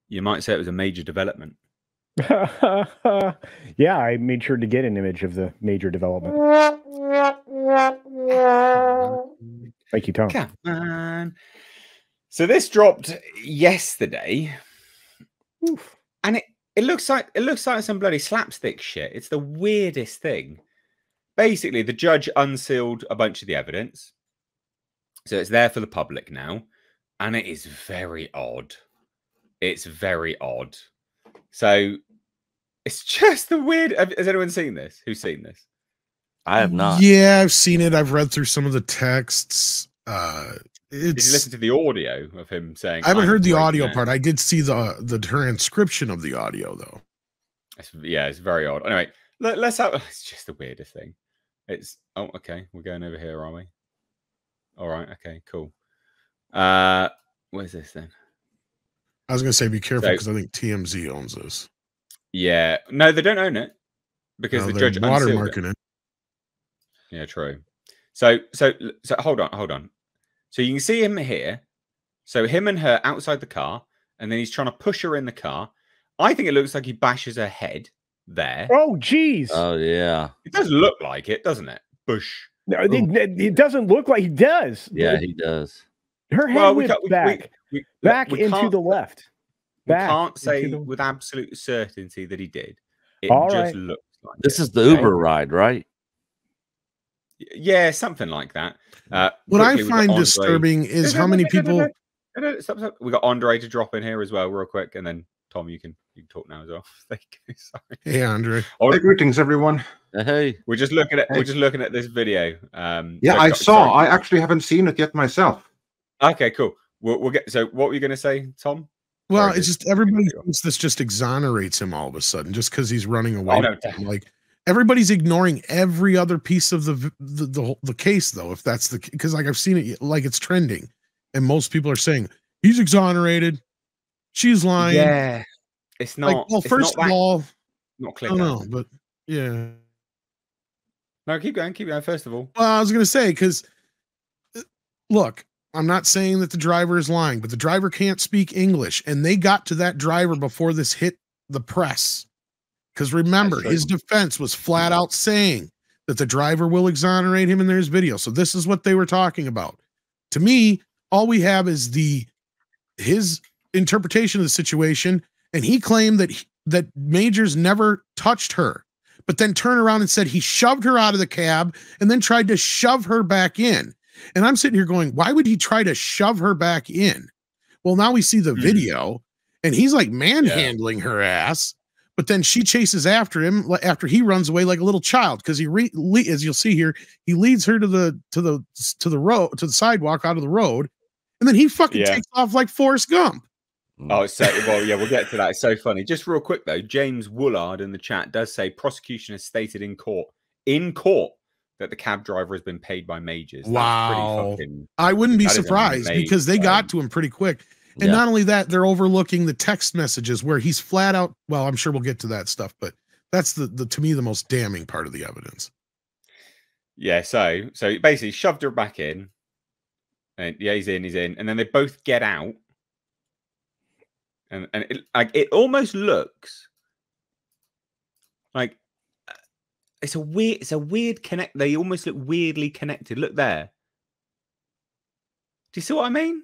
You might say it was a major development. Yeah, I made sure to get an image of the major development. Thank you, Tom. Come on. So this dropped yesterday, Oof. and it looks like some bloody slapstick shit. It's the weirdest thing. Basically, the judge unsealed a bunch of the evidence, so it's there for the public now, and it is very odd. It's very odd. So it's just the weird. Has anyone seen this? Who's seen this? I have not. Yeah, I've seen it. I've read through some of the texts. Did you listen to the audio of him saying? I haven't heard the audio part. I did see the transcription of the audio though. Yeah, it's very odd. Anyway, let's have. It's just the weirdest thing. It's okay. We're going over here, are we? All right. Okay. Cool. Where's this then? I was going to say be careful because I think TMZ owns this. Yeah. No, they don't own it because the judge watermarking it. Yeah, true. So hold on. So you can see him here. So him and her outside the car, and then he's trying to push her in the car. I think it looks like he bashes her head there. Oh, geez. Oh, yeah. It does look like it, doesn't it? Bush. No, it doesn't look like he does. Yeah, he does. Her head went back into the left. We can't say with absolute certainty that he did. It just looks like this is the Uber ride, right? Yeah, something like that. What I find disturbing is how many people. Stop. We got Andre to drop in here as well, real quick, and then Tom, you can talk now as well. Thank you. Sorry. Hey, Andre. Hey, greetings, everyone. Hey, we're just looking at this video. Yeah, I saw. I actually haven't seen it yet myself. Okay, cool. We'll get. So, what were you going to say, Tom? Well, it's just everybody thinks this just exonerates him all of a sudden, just because he's running away. Like everybody's ignoring every other piece of the case, though. If that's because like I've seen it, like it's trending, and most people are saying he's exonerated. She's lying. Yeah, it's not. Like, well, first of all, not clear. No, but yeah. No, keep going. First of all, well, I was going to say because look. I'm not saying that the driver is lying, but the driver can't speak English. And they got to that driver before this hit the press. Because remember, his defense was flat out saying that the driver will exonerate him in his video. So this is what they were talking about. To me, all we have is his interpretation of the situation. And he claimed that Majors never touched her, but then turned around and said he shoved her out of the cab and then tried to shove her back in. And I'm sitting here going, why would he try to shove her back in? Well, now we see the video and he's like manhandling her ass, but then she chases after him after he runs away like a little child. Cause as you'll see here, he leads her to the sidewalk out of the road. And then he fucking takes off like Forrest Gump. Oh, well, yeah, we'll get to that. It's so funny. Just real quick though, James Woolard in the chat does say prosecution has stated in court that the cab driver has been paid by Majors. Wow. I wouldn't be surprised because they got to him pretty quick. And not only that, they're overlooking the text messages where he's flat out. Well, I'm sure we'll get to that stuff, but that's the to me, the most damning part of the evidence. Yeah. So basically shoved her back in and he's in. And then they both get out. And it almost looks like, it's a weird connect. They almost look weirdly connected. Look there. Do you see what I mean?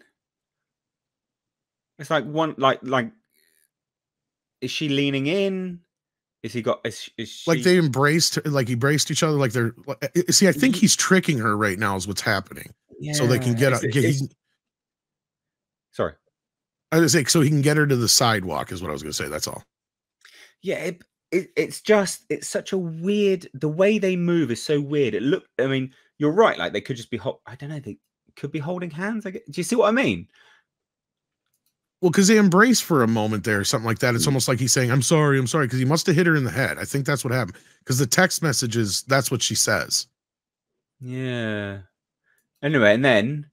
It's like one, like, is she leaning in? Is he got? Is she... Like they embraced, like he braced each other. Like they're. See, I think he's tricking her right now. Is what's happening. Yeah, so they can get. Sorry. I was saying so he can get her to the sidewalk. Is what I was going to say. That's all. Yeah. It's such a weird, the way they move is so weird. I mean, you're right. Like they could just be, I don't know. They could be holding hands. Do you see what I mean? Well, because they embrace for a moment there, or something like that. It's almost like he's saying, I'm sorry. Because he must have hit her in the head. I think that's what happened. Because the text messages, that's what she says. Yeah. Anyway, and then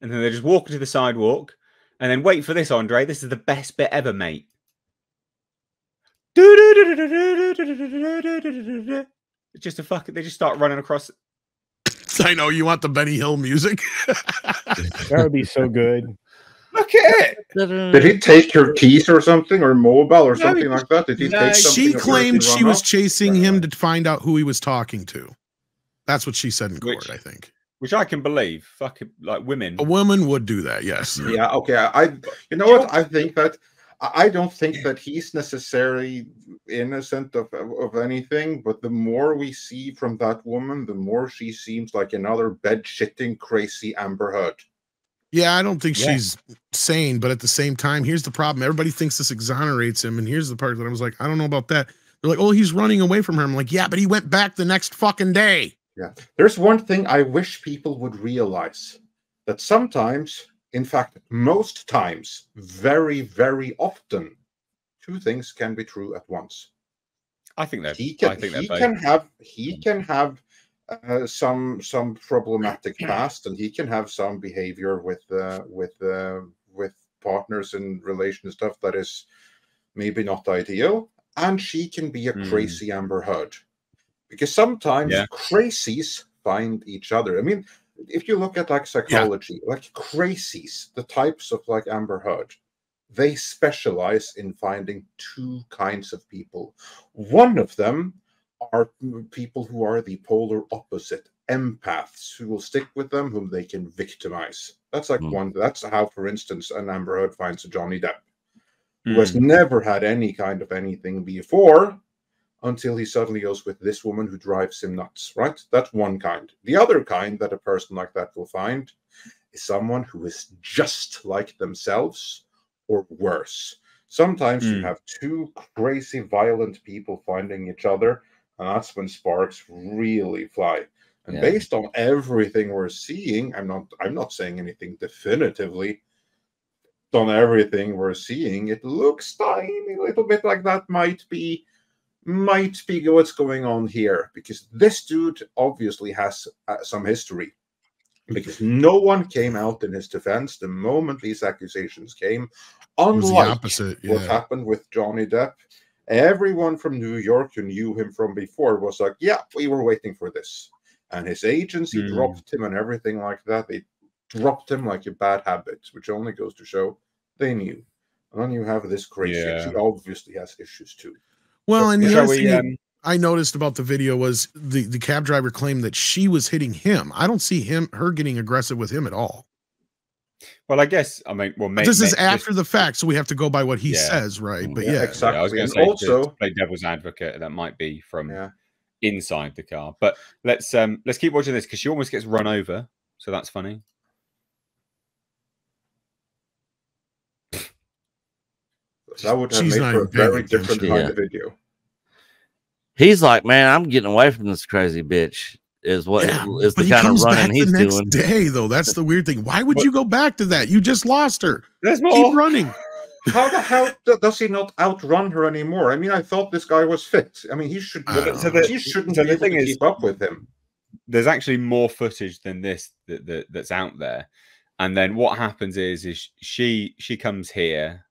they just walk to the sidewalk. And then wait for this, Andre. This is the best bit ever, mate. It's just a fucking. They just start running across. I know you want the Benny Hill music. That would be so good. Look at it. Did he take your keys or something, or mobile or something like that? Did he take something? She of yours claimed and she run was off? chasing him to find out who he was talking to. That's what she said in court, I think. Which I can believe. Fucking like women. A woman would do that, yes. Yeah, okay. You know what? I think that I don't think that he's necessarily innocent of anything, but the more we see from that woman, the more she seems like another bed-shitting, crazy Amber Heard. Yeah, I don't think she's sane, but at the same time, here's the problem. Everybody thinks this exonerates him, and here's the part that I was like, I don't know about that. They're like, oh, he's running away from her. I'm like, yeah, but he went back the next fucking day. Yeah. There's one thing I wish people would realize, that sometimes, in fact, most times, very, very often, two things can be true at once. I think that he can have some problematic past, and he can have some behavior with partners in relation and stuff that is maybe not ideal, and she can be a crazy Amber Heard. Because sometimes crazies find each other. I mean, if you look at like psychology, like crazies, the types of like Amber Heard, they specialize in finding two kinds of people. One of them are people who are the polar opposite, empaths, who will stick with them, whom they can victimize. That's like one. That's how, for instance, an Amber Heard finds a Johnny Depp, who has never had any kind of anything before, until he suddenly goes with this woman who drives him nuts, right? That's one kind. The other kind that a person like that will find is someone who is just like themselves or worse. Sometimes you have two crazy, violent people finding each other, and that's when sparks really fly. And based on everything we're seeing, I'm not saying anything definitively. On everything we're seeing, it looks tiny little bit like that might be what's going on here, because this dude obviously has some history, because no one came out in his defense the moment these accusations came, unlike what happened with Johnny Depp. Everyone from New York who knew him from before was like, yeah, we were waiting for this. And his agency dropped him and everything like that. They dropped him like a bad habit, which only goes to show they knew. And then you have this crazy. She obviously has issues too. Well, and the other thing I noticed about the video was the cab driver claimed that she was hitting him. I don't see her getting aggressive with him at all. Well, I guess, I mean, well, this is after the fact, so we have to go by what he says, right? But exactly. I was going to say, also to play devil's advocate, that might be from inside the car. But let's keep watching this, because she almost gets run over, so that's funny. That would have made for a very different kind of video. He's like, man, I'm getting away from this crazy bitch. Is the kind of running he's doing. Day though, that's the weird thing. Why would you go back to that? You just lost her. There's more. Keep running. How the hell does he not outrun her anymore? I mean, I thought this guy was fit. I mean, he should. She shouldn't be able to keep up with him. There's actually more footage than this that's out there, and then what happens is she comes here.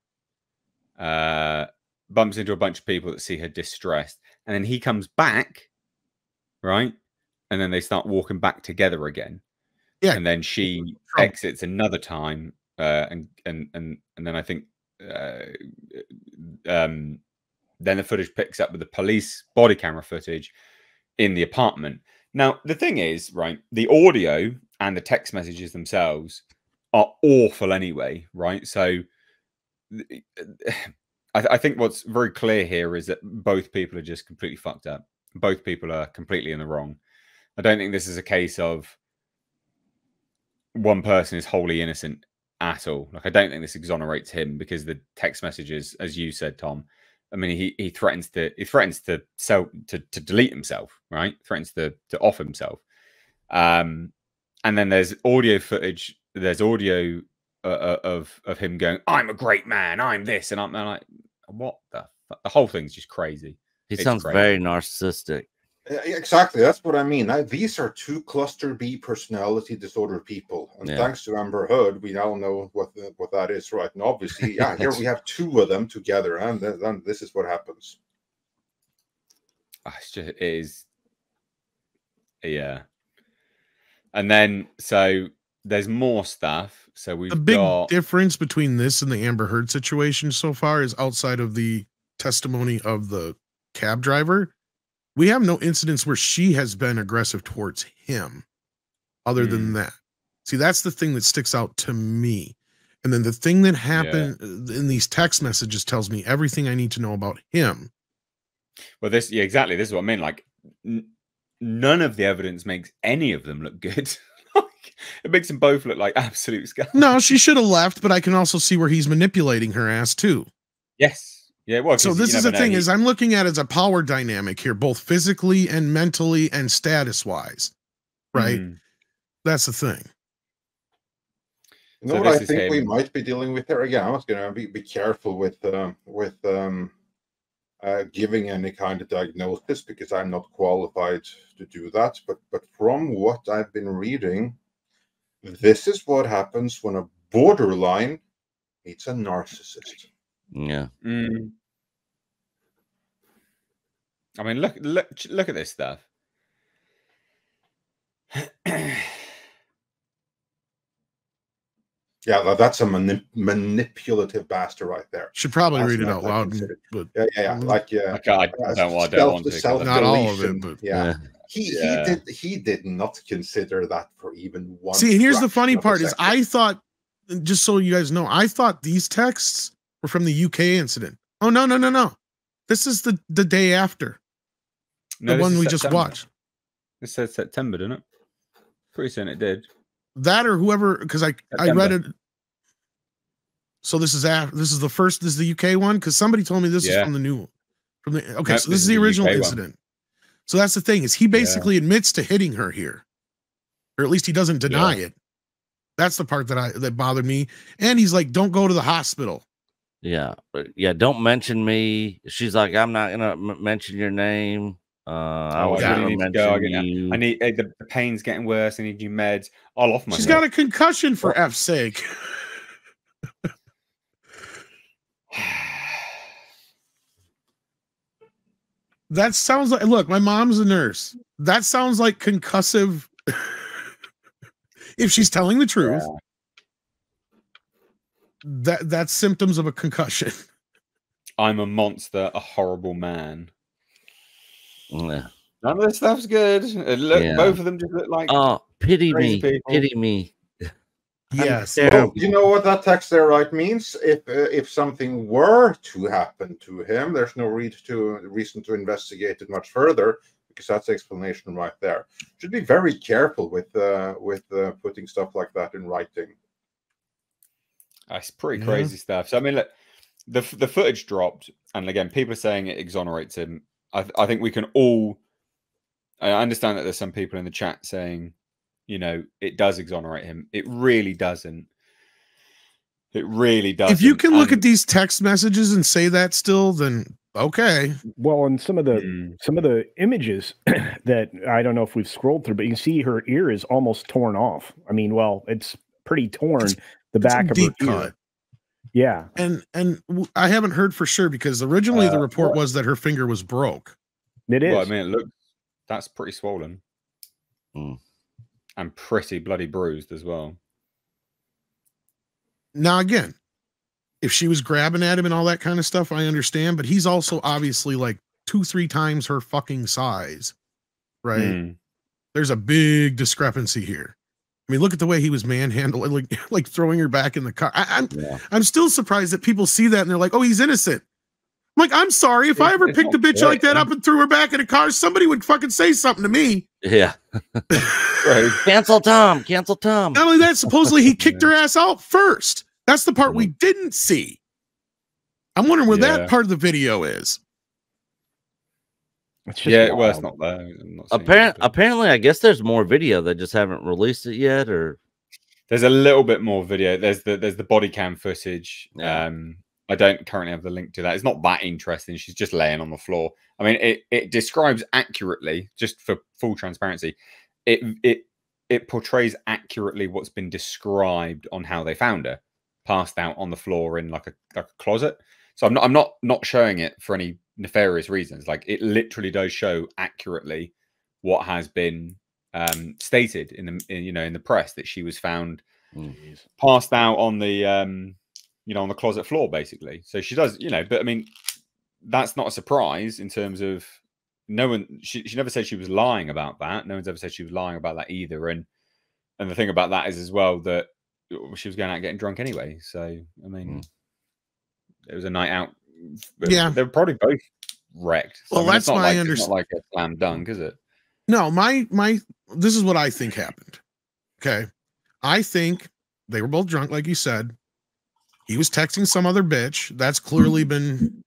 Bumps into a bunch of people that see her distressed, and then he comes back, right? And then they start walking back together again. Yeah. And then she exits another time, and then I think then the footage picks up with the police body camera footage in the apartment. Now the thing is, right, the audio and the text messages themselves are awful anyway, right? So I think what's very clear here is that both people are just completely fucked up. Both people are completely in the wrong. I don't think this is a case of one person is wholly innocent at all. Like, I don't think this exonerates him, because the text messages, as you said, Tom, I mean, he threatens to delete himself, right? Threatens to off himself. And then there's audio footage. There's audio of him going, "I'm a great man. I'm this," and I'm like, what the fuck? The whole thing's just crazy. He sounds very narcissistic. Exactly, that's what I mean. These are two cluster B personality disorder people, and thanks to Amber Heard, we now know what that is, right? And obviously, here we have two of them together, and then this is what happens. It is Yeah. And then, so there's more stuff. So we've the big got... difference between this and the Amber Heard situation so far is outside of the testimony of the cab driver, we have no incidents where she has been aggressive towards him other than that. See, that's the thing that sticks out to me. And then the thing that happened in these text messages tells me everything I need to know about him. Well, this, yeah, exactly. This is what I mean. Like, none of the evidence makes any of them look good. It makes them both look like absolute scum. No, she should have left, but I can also see where he's manipulating her ass too. Yes. Yeah. Well, so this is the thing is I'm looking at it as a power dynamic here, both physically and mentally and status wise. Right. That's the thing. You know what I think we might be dealing with there? Again, I was going to be careful with giving any kind of diagnosis because I'm not qualified to do that. But from what I've been reading, this is what happens when a borderline meets a narcissist. Yeah. I mean, look at this stuff. Yeah, that's a manipulative bastard right there. Should probably read it out loud. But yeah. Like, I don't want to. Not all of it, but yeah. He did not consider that for even one. See, and here's the funny part is I thought, just so you guys know, I thought these texts were from the UK incident. Oh, no. This is the day after. No, the one we just watched. It said September, didn't it? Pretty soon it did. That or whoever, because I read it. So this is the first. This is the UK one because somebody told me this is from the new one. Okay, so this is the original incident. So that's the thing is he basically admits to hitting her here, or at least he doesn't deny it. That's the part that bothered me. And he's like, "Don't go to the hospital." Yeah, but don't mention me. She's like, "I'm not gonna mention your name." I need the pain's getting worse. I need new meds. I'll off myself. She's got a concussion for F's sake. That sounds like, look, my mom's a nurse. That sounds like concussive. If she's telling the truth, that's symptoms of a concussion. I'm a monster, a horrible man. Yeah. None of this stuff's good. Both of them just look like pity me, people. Pity me. Yes. Well, you know what that text there means? If something were to happen to him, there's no reason to investigate it much further because that's the explanation right there. Should be very careful with putting stuff like that in writing. That's pretty crazy stuff. So I mean, look, the footage dropped, and again, people are saying it exonerates him. I think we can all. I understand that there's some people in the chat saying, you know, it does exonerate him. It really doesn't. It really doesn't. If you can look at these text messages and say that still, then okay. Well, and some of the images that I don't know if we've scrolled through, but you can see her ear is almost torn off. I mean, well, it's pretty torn. The back of her ear. Yeah. And I haven't heard for sure because originally the report was that her finger was broke. It is. Well, I mean, that's pretty swollen. And pretty bloody bruised as well. Now, again, if she was grabbing at him and all that kind of stuff, I understand. But he's also obviously like 2-3 times her fucking size, right? There's a big discrepancy here. I mean, look at the way he was manhandling, like throwing her back in the car. I'm still surprised that people see that and they're like, "Oh, he's innocent." I'm like, I'm sorry. If I ever picked a bitch like that up and threw her back in a car, somebody would fucking say something to me. Yeah. Right. Cancel Tom. Cancel Tom. Not only that, supposedly he kicked her ass out first. That's the part we didn't see. I'm wondering where that part of the video is. Well, it's not there. Apparently, I guess there's more video. They just haven't released it yet, or there's a little bit more video. There's the body cam footage. I don't currently have the link to that. It's not that interesting. She's just laying on the floor. I mean, it describes accurately, just for full transparency, it portrays accurately what's been described on how they found her, passed out on the floor in like a closet. So I'm not showing it for any nefarious reasons. Like, it literally does show accurately what has been stated in the press that she was found passed out on the on the closet floor, basically. So she does, but I mean, that's not a surprise in terms of she never said she was lying about that. No one's ever said she was lying about that either. And the thing about that is as well that she was going out getting drunk anyway. So I mean, it was a night out. Yeah, they were probably both wrecked. So, well, that's my understanding. It's not like a slam dunk, is it? No, this is what I think happened. Okay, I think they were both drunk, like you said. He was texting some other bitch. That's clearly been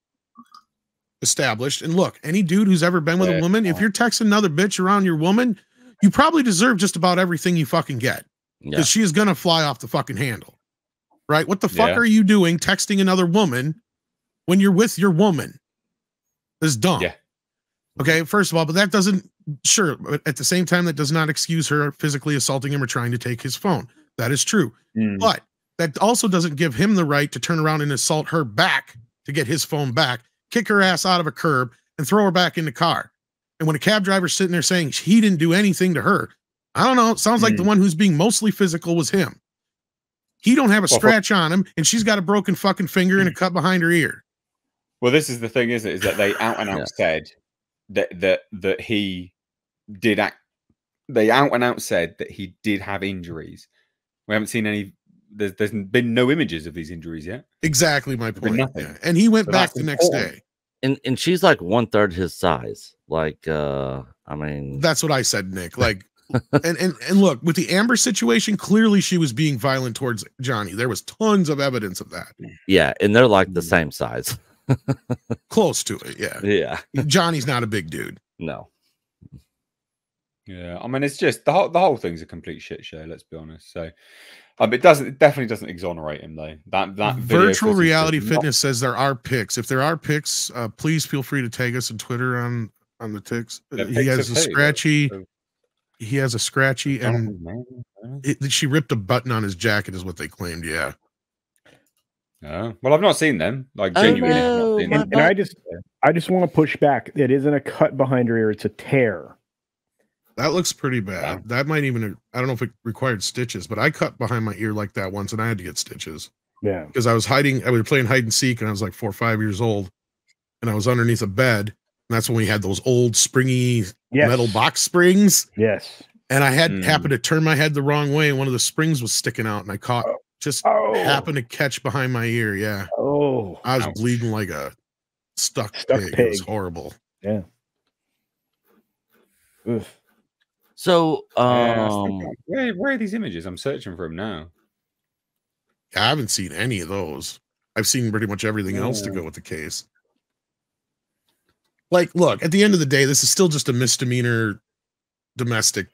established. And look, any dude who's ever been with a woman, if you're texting another bitch around your woman, you probably deserve just about everything you fucking get. Because she is gonna fly off the fucking handle. Right? What the fuck are you doing texting another woman when you're with your woman? It's dumb. Yeah. Okay, first of all, but that doesn't, sure, but at the same time, that does not excuse her physically assaulting him or trying to take his phone. That is true. But that also doesn't give him the right to turn around and assault her back to get his phone back, kick her ass out of a curb, and throw her back in the car. And when a cab driver's sitting there saying he didn't do anything to her, I don't know, it sounds like the one who's being mostly physical was him. He don't have a scratch on him, and she's got a broken fucking finger and a cut behind her ear. Well, this is the thing, is that they out and out said that he did act. They out and out said that he did have injuries. We haven't seen any. There's been no images of these injuries yet. Exactly my point. Yeah. And he went back the next day. And she's like 1/3 his size. Like, I mean, that's what I said, Nick. Like, and look, with the Amber situation, clearly she was being violent towards Johnny. There was tons of evidence of that. Yeah, and they're like the same size. Close to it, yeah. Yeah. Johnny's not a big dude. No. Yeah, I mean, it's just the whole thing's a complete shit show. Let's be honest. So, it definitely doesn't exonerate him though. That Virtual Reality Fitness says there are pics. If there are pics, please feel free to tag us on Twitter on the ticks. He has a scratchy. He has a scratchy, and she ripped a button on his jacket, is what they claimed. Yeah. Oh, well, I've not seen them. Like, genuinely, and I just want to push back. It isn't a cut behind her ear; it's a tear. That looks pretty bad. Yeah. That might even, I don't know if it required stitches, but I cut behind my ear like that once, and I had to get stitches. Yeah, because I was playing hide and seek, and I was like 4 or 5 years old, and I was underneath a bed, and that's when we had those old springy metal box springs. Yes, and I happened to turn my head the wrong way, and one of the springs was sticking out, and I caught. Happened to catch behind my ear. Yeah. Oh, I was bleeding like a stuck pig. It was horrible. Yeah. Oof. So, where are these images? I'm searching for them now. I haven't seen any of those. I've seen pretty much everything else to go with the case. Like, look, at the end of the day, this is still just a misdemeanor domestic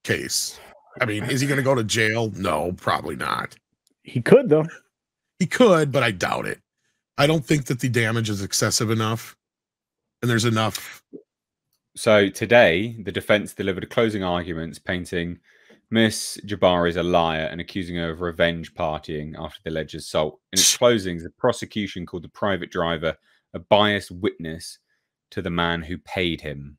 case. I mean, is he going to go to jail? No, probably not. He could, though. He could, but I doubt it. I don't think that the damage is excessive enough, and there's enough. So today, the defense delivered closing arguments painting Miss Jabari as a liar and accusing her of revenge partying after the alleged assault. In its closings, the prosecution called the private driver a biased witness to the man who paid him.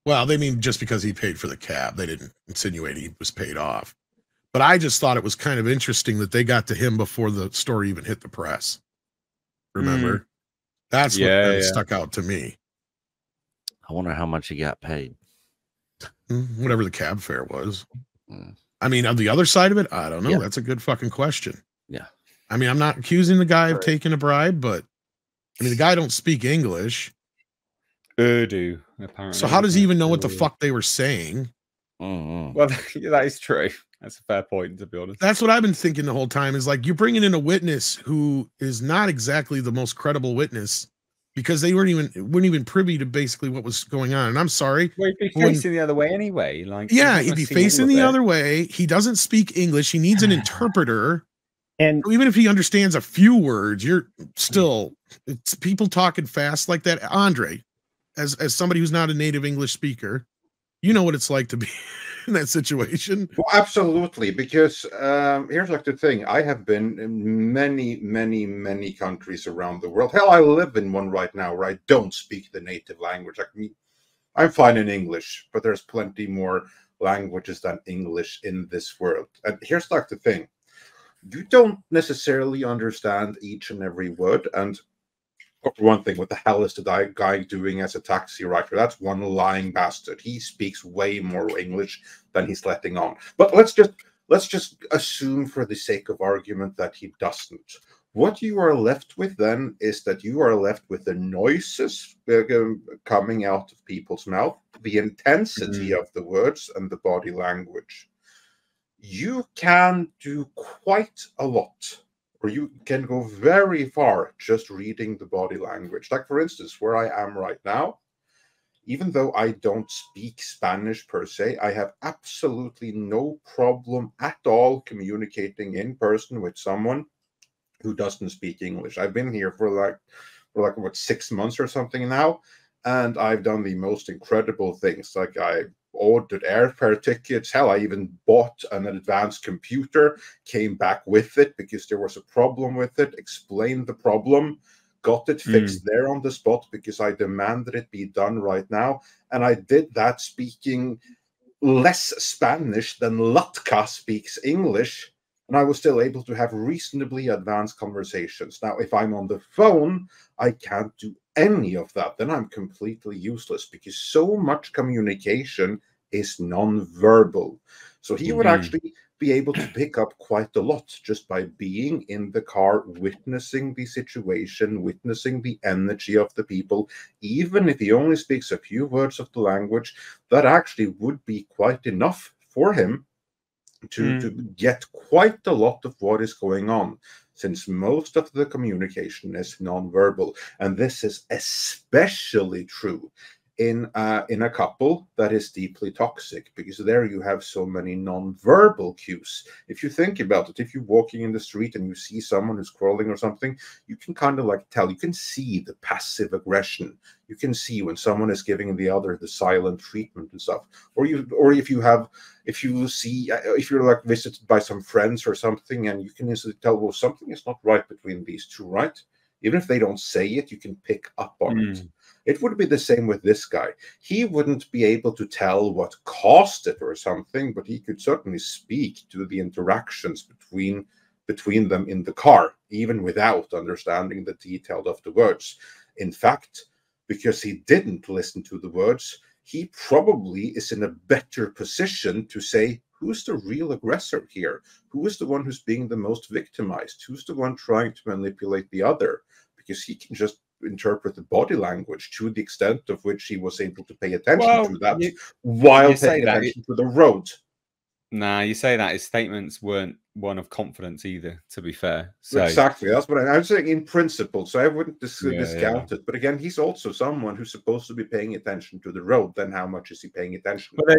Well, they mean just because he paid for the cab. They didn't insinuate he was paid off. But I just thought it was kind of interesting that they got to him before the story even hit the press. Remember? That's what stuck out to me. I wonder how much he got paid. Whatever the cab fare was. I mean, on the other side of it, I don't know. Yeah. That's a good fucking question. Yeah. I mean, I'm not accusing the guy of taking a bribe, but I mean, the guy don't speak English. Urdu, apparently. So how does he even know what the fuck they were saying? Well, that is true. That's a fair point, to be honest. That's what I've been thinking the whole time, is like, you're bringing in a witness who is not exactly the most credible witness, because they weren't even privy to basically what was going on. And I'm sorry. Well, he'd be facing the other way anyway. Like, yeah, he'd be facing the other way. He doesn't speak English. He needs an interpreter. And even if he understands a few words, it's people talking fast like that. Andre, as somebody who's not a native English speaker, you know what it's like to be in that situation. Well, absolutely, because here's like the thing. I have been in many countries around the world. Hell, I live in one right now where I don't speak the native language. I'm fine in English, but there's plenty more languages than English in this world. And here's like the thing. You don't necessarily understand each and every word. And for one thing, what the hell is the guy doing as a taxi writer? That's one lying bastard. He speaks way more English than he's letting on. But let's just assume for the sake of argument that he doesn't. What you are left with then is that you are left with the noises coming out of people's mouth, the intensity of the words, and the body language. You can do quite a lot, or you can go very far just reading the body language. Like, for instance, where I am right now, even though I don't speak Spanish per se, I have absolutely no problem at all communicating in person with someone who doesn't speak English. I've been here for like what, 6 months or something now, and I've done the most incredible things. Like, I ordered airfare tickets. Hell, I even bought an advanced computer, came back with it because there was a problem with it, explained the problem, got it fixed there on the spot because I demanded it be done right now. And I did that speaking less Spanish than Latka speaks English, and I was still able to have reasonably advanced conversations. Now, if I'm on the phone, I can't do any of that. Then I'm completely useless because so much communication is non-verbal. So he would actually be able to pick up quite a lot just by being in the car, witnessing the situation, witnessing the energy of the people. Even if he only speaks a few words of the language, that actually would be quite enough for him to get quite a lot of what is going on, since most of the communication is non-verbal. And this is especially true in a couple that is deeply toxic, because there you have so many non-verbal cues. If you think about it, if you're walking in the street and you see someone who's quarreling or something, you can kind of like tell, you can see the passive aggression. You can see when someone is giving the other the silent treatment and stuff. Or if you're like visited by some friends or something, and you can instantly tell, well, something is not right between these two, right? Even if they don't say it, you can pick up on it. It would be the same with this guy. He wouldn't be able to tell what caused it or something, but he could certainly speak to the interactions between them in the car, even without understanding the detail of the words. In fact, because he didn't listen to the words, he probably is in a better position to say, who's the real aggressor here? Who is the one who's being the most victimized? Who's the one trying to manipulate the other? Because he can just interpret the body language to the extent of which he was able to pay attention to that while paying attention to the road. Nah, you say that his statements weren't one of confidence either, to be fair. So exactly, that's what I'm saying in principle. So I wouldn't discount it. But again, he's also someone who's supposed to be paying attention to the road. Then how much is he paying attention? Well,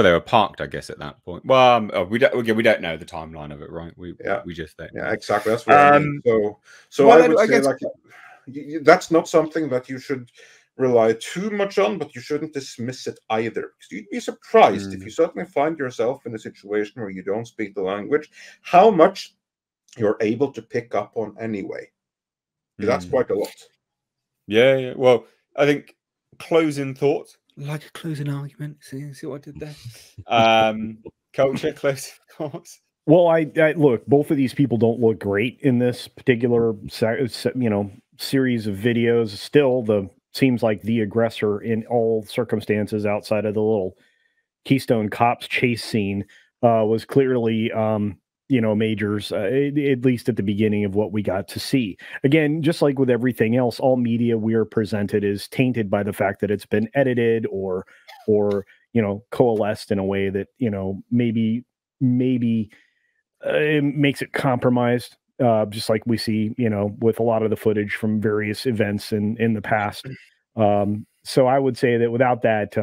they were parked, I guess, at that point. Well, we don't know the timeline of it, right? We just don't. Yeah, exactly. That's what I mean. So I would say, like, that's not something that you should rely too much on, but you shouldn't dismiss it either. Because you'd be surprised if you suddenly find yourself in a situation where you don't speak the language, how much you're able to pick up on anyway. That's quite a lot. Yeah. Well, I think closing thoughts, like a closing argument. See what I did there? Culture, closing thoughts. Well, I look, both of these people don't look great in this particular, series of videos. Still, seems like the aggressor in all circumstances outside of the little Keystone Cops chase scene was clearly, Majors, at least at the beginning of what we got to see. Again, just like with everything else, all media we are presented is tainted by the fact that it's been edited or coalesced in a way that, maybe it makes it compromised. Just like we see, with a lot of the footage from various events in the past. So I would say that without that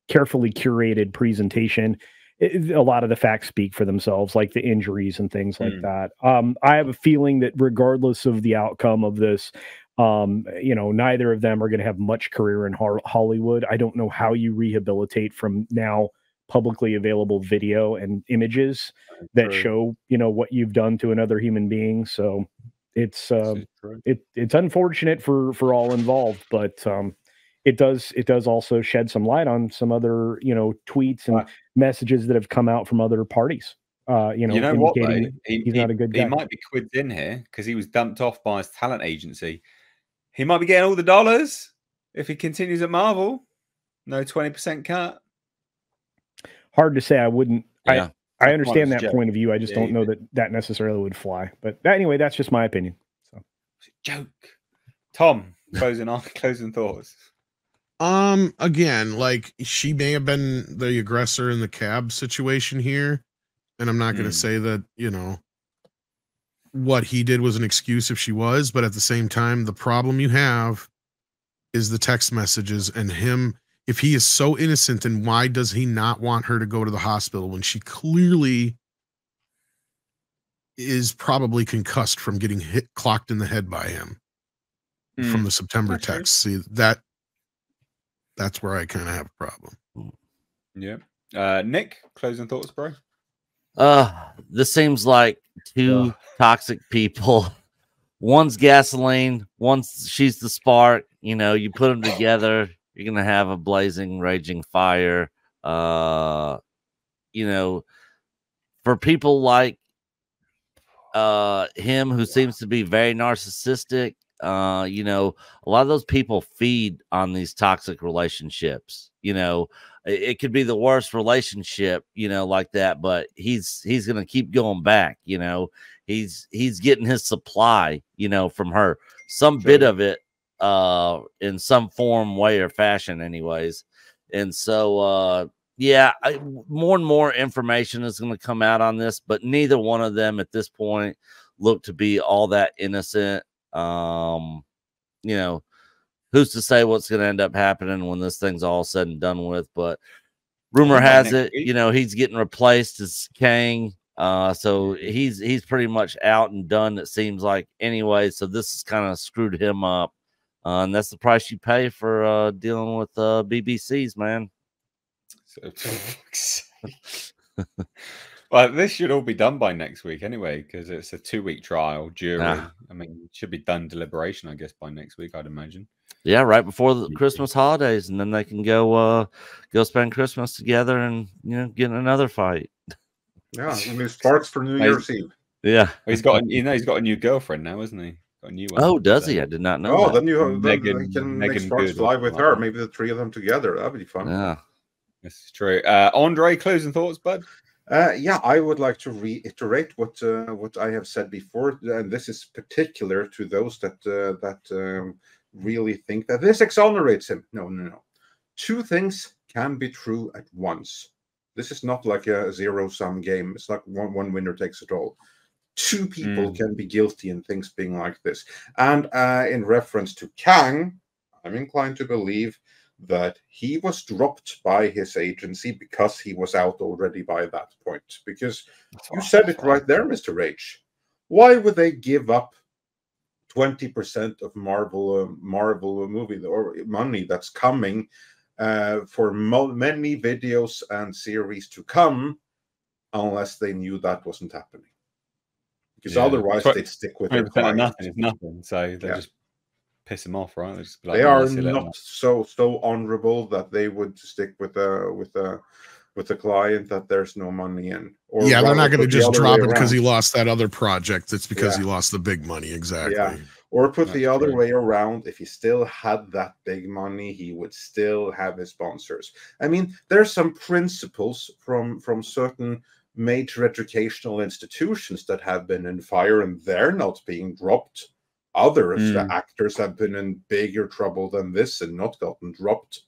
carefully curated presentation, a lot of the facts speak for themselves, like the injuries and things like that. I have a feeling that regardless of the outcome of this, neither of them are going to have much career in Hollywood. I don't know how you rehabilitate from now publicly available video and images that show, what you've done to another human being. So it's unfortunate for all involved, but it does also shed some light on some other, tweets and messages that have come out from other parties. Indicating what, he's not a good guy. He might be quids in here because he was dumped off by his talent agency. He might be getting all the dollars if he continues at Marvel. No 20% cut. Hard to say. I wouldn't. Yeah. I understand that point of view. I just don't know that necessarily would fly. But anyway, that's just my opinion. So, joke. Tom, closing thoughts. Again, like, she may have been the aggressor in the cab situation here, and I'm not going to say that, what he did was an excuse if she was, but at the same time, the problem you have is the text messages and him. If he is so innocent, then why does he not want her to go to the hospital when she clearly is probably concussed from getting clocked in the head by him from the September text? See, that's where I kind of have a problem. Yeah. Nick, closing thoughts, bro? This seems like two toxic people. One's gasoline, she's the spark. You put them together, you're gonna have a blazing, raging fire. For people like him, who seems to be very narcissistic, a lot of those people feed on these toxic relationships. It could be the worst relationship, like that, but he's gonna keep going back. He's getting his supply, from her, some bit of it, in some form, way, or fashion, anyways. And so, more and more information is going to come out on this, but neither one of them at this point look to be all that innocent. Who's to say what's going to end up happening when this thing's all said and done with? But rumor has it, he's getting replaced as Kang. So he's pretty much out and done, it seems like, anyway. So this has kind of screwed him up. And that's the price you pay for dealing with BBCs, man. Well, this should all be done by next week anyway, because it's a 2-week trial, jury. I mean, it should be done deliberation, I guess, by next week, I'd imagine. Yeah, right before the Christmas holidays, and then they can go spend Christmas together and get in another fight. Yeah, I mean, sparks for New Year's Eve. Yeah, well, he's got a new girlfriend now, isn't he? Got a new one. Oh, does he? I did not know. Oh, that. then they can make sparks fly with her. Maybe the three of them together. That'd be fun. Yeah, this is true. Andre, closing thoughts, bud? Yeah, I would like to reiterate what I have said before, and this is particular to those that really think that this exonerates him. No. Two things can be true at once. This is not like a zero-sum game. It's not one winner takes it all. Two people can be guilty in things being like this. And in reference to Kang, I'm inclined to believe that he was dropped by his agency because he was out already by that point. Because you said it right there, Mr. H. Why would they give up 20% of Marvel movie or money that's coming for many videos and series to come, unless they knew that wasn't happening? Because otherwise they'd stick with their client. Nothing is nothing, so they just piss them off, right? They are not so honorable that they would stick with the client that there's no money in. Or they're not going to just drop it because he lost that other project. It's because he lost the big money. Exactly. Yeah. Or put the other way around. If he still had that big money, he would still have his sponsors. I mean, there's some principles from certain major educational institutions that have been in fire, and they're not being dropped. Other the actors have been in bigger trouble than this and not gotten dropped.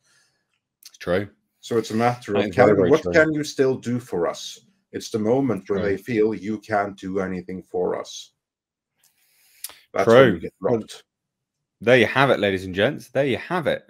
It's true. So it's a matter of what can you still do for us? It's the moment where they feel you can't do anything for us. That's when you get dropped. There you have it, ladies and gents. There you have it.